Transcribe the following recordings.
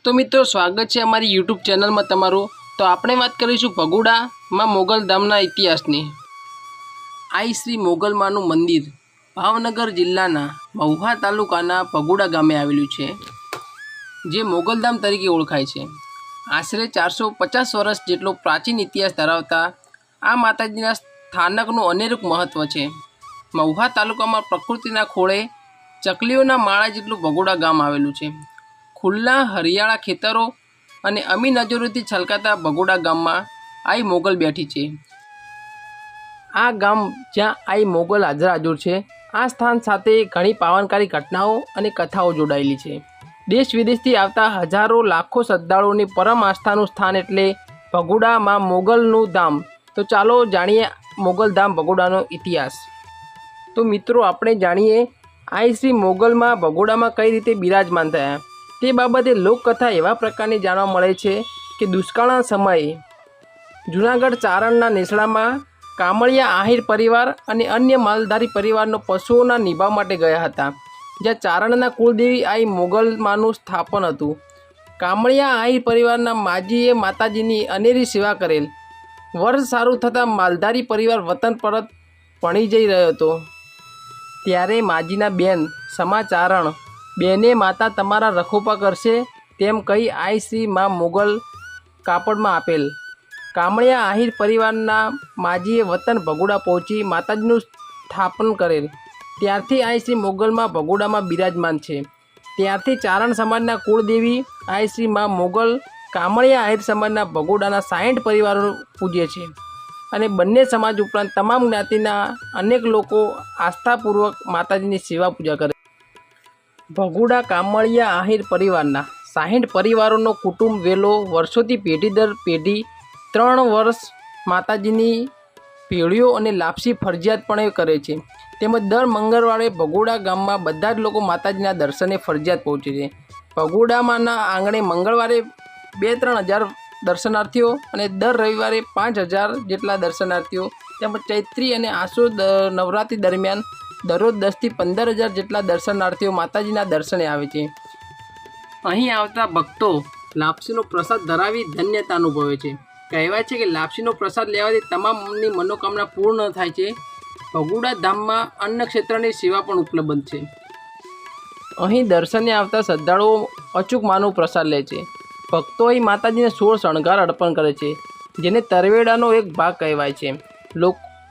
तो मित्रों स्वागत है अमारी यूट्यूब चैनल में तमारू। तो आपणे बात करीशुं भगोड़ा में मोगल धामना इतिहासनी। आई श्री मोगल मानु मंदिर भावनगर जिल्लाना महुआ तालुकाना भगोड़ा गामे आवेलुं छे, जे मोगलधाम तरीके ओळखाय छे। आश्रे 450 वर्ष जेटलो प्राचीन इतिहास धरावता आ माताजीना स्थानकनुं अनेरूप महत्व छे। महुआ तालुकामां प्रकृतिना खोळे चकलीओना माळा जेटलुं भगोड़ा गाम आवेलुं छे। खुल्ला हरियाळा खेतरों अने अमी नजरोथी छलकाता भगोड़ा गाम में आई मोगल बैठी है। आ गाम ज्यां आई मोगल हाजर हाजर है, आ स्थान साथे घणी पावनकारी घटनाओं अने कथाओं जोड़ायेली है। देश विदेशथी आवता हजारों लाखों श्रद्धाळुओनी परम आस्थानुं स्थान एटले भगोड़ा मां मोगलनुं धाम। तो चालो जाणीए मोगल धाम भगोड़ानो इतिहास। तो मित्रों आपणे जाणीए आई श्री मोगल मां भगोड़ा में कई रीते बिराजमान थया ते बाबते लोककथा एवा प्रकारनी जाणवा मळे छे कि दुष्काळना समये जूनागढ़ चारणना नेसड़ामां कामळिया आहिर परिवार अने अन्य मालधारी परिवारनो पशुओना निभाव माटे गया हता, ज्यां चारणना कुलदेवी आई मोगल मानुं स्थापन हतुं। कामळिया आहिर परिवारना माजीए माताजीनी अनेरी सेवा करेल। वर्ष सारू थता मालधारी परिवार वतन परत भणी जई रह्यो हतो, त्यारे माजीना बेन समા ચારણ बेने माता तमारा रखोपा करशे तेम कही आई श्री मां मोगल कापड़ में आपेल। कामळिया आहिर परिवारना माजीए वतन भगोड़ा पहुंची माताजीनुं स्थापन करेल। त्यारथी आई श्री मोगल में भगोड़ा में बिराजमान छे। त्यारथी चारण समाजना कुलदेवी आई श्री मां मोगल कामळिया आहिर समाजना भगोड़ाना 60 परिवारों पूजे छे अने बंने समाज उपरांत तमाम ज्ञातिना अनेक लोको आस्थापूर्वक माताजीनी सेवा पूजा करे। भगोड़ा कामळिया आहिर परिवारना 60 परिवारों कुटुंब वेलो वर्षोथी पेढ़ी दर पेढ़ी 3 वर्ष माताजीनी पेढ़ीओ अने लापसी फरजियातपणे करे छे। तेमज दर मंगळवारे भगोड़ा गाममां बधा ज लोको माताजीना दर्शने फरजियात पहोंचे छे। भगोड़ामांना आंगणे मंगळवारे 2-3 हज़ार दर्शनार्थीओ अने दर रविवारे 5,000 जेटला दर्शनार्थीओ तेमज चैत्री अने आसो नवरात्रि दरमियान दररोज 10 થી 15,000 जेटला दर्शनार्थीओ माताजीना दर्शने आवे छे। અહીં આવતા ભક્તો લાપસીનો પ્રસાદ ધરાવી ધન્યતા અનુભવે છે। કહેવાય છે કે લાપસીનો પ્રસાદ લેવાથી તમામની મનોકામના પૂર્ણ થાય છે। ભગોડા ધામમાં અન્ન ક્ષેત્રની સેવા પણ ઉપલબ્ધ છે। અહીં દર્શને આવતા શ્રદ્ધાળુઓ અચૂક માનો પ્રસાદ લે છે। ભક્તો અહીં માતાજીને 16 શણગાર અર્પણ કરે છે, જેને તરવેડાનો એક ભાગ કહેવાય છે।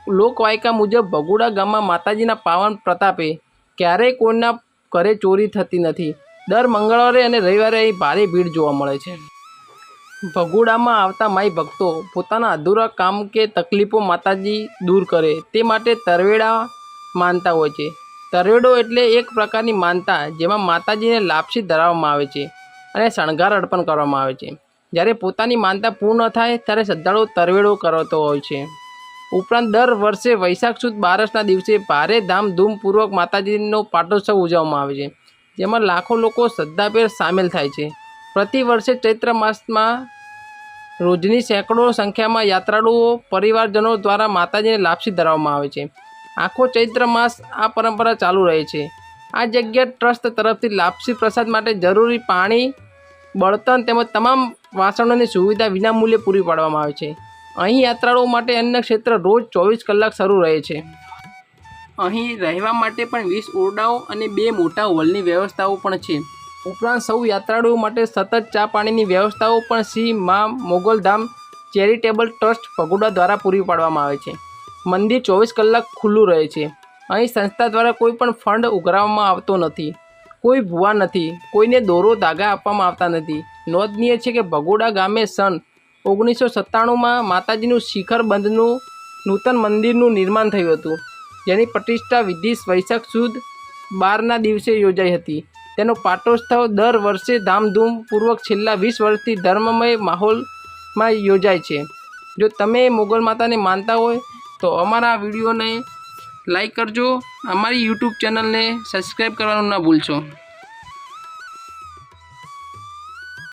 લોકવાયકા मुजब भगोड़ा गाम में माताजीना पावन प्रतापे क्यारेय कोईना घरे चोरी थती नथी। दर मंगळवारे अने रविवारे अहीं भारे भीड़ जोवा मळे छे। भगोड़ा में आवता माई भक्तो पोताना अधूरा काम के तकलीफों माताजी दूर करे ते माटे तरवेड़ा मानता होय छे। तरवेड़ो एटले एक प्रकारनी मानता जेमां माताजीने लापसी धराववामां आवे छे अने शणगार अर्पण करवामां आवे छे। ज्यारे पोतानी मानता पूर्ण थाय त्यारे श्रद्धाळुओ तरवेड़ो करतो होय छे। उपरांत दर वर्षे वैशाख सुद 12 दिवसे भारे धामधूमपूर्वक माताजीनो पाटोत्सव उजववामां आवे छे, जेमां लाखों लोको श्रद्धाभेर सामेल थाय छे। प्रति वर्षे चैत्र मास में रोजनी सैकड़ों संख्या में यात्राळुओ परिवारजनों द्वारा माताजीने लापसी धराववामां आवे छे। आखो चैत्र मास आ परंपरा चालू रहे छे। आ जग्या ट्रस्ट तरफथी लापसी प्रसाद माटे जरूरी पाणी, बळतण तेमज तमाम वासणोनी सुविधा विनामूल्ये पूरी पाडवामां आवे छे। અહીં યાત્રાળુઓ માટે અન્ન ક્ષેત્ર રોજ 24 કલાક શરૂ રહે છે। અહીં રહેવા માટે પણ 20 ઓરડાઓ અને 2 મોટા હોલની વ્યવસ્થાઓ પણ છે। ઉપરાંત સૌ યાત્રાળુઓ માટે સતત ચા પાણીની વ્યવસ્થાઓ પણ શ્રી મા મોગલધામ ચેરિટેબલ ટ્રસ્ટ ભગોડા દ્વારા પૂરી પાડવામાં આવે છે। મંદિર 24 કલાક ખુલ્લું રહે છે। અહીં સંસ્થા દ્વારા કોઈ પણ ફંડ ઉઘરાવવામાં આવતો નથી, કોઈ ભૂવા નથી, કોઈને દોરો ધાગા આપવામાં આવતા નથી। નોંધનીય છે કે ભગોડા ગામે સન 1997 में माताजीनु शिखर बंधनु नूतन मंदिरनु निर्माण थयुं हतुं, जेनी प्रतिष्ठा विधि वैशाख सुद 12 दिवसे योजाई हती। तेनो पाटोत्सव दर वर्षे धामधूमपूर्वक छेल्ला 20 वर्षथी धर्ममय माहोल में योजाय छे। जो तमे मोगल माता ने मानता होय तो अमारा विडियो ने लाइक करजो, अमारी यूट्यूब चैनल ने सब्सक्राइब करवानुं न भूलशो।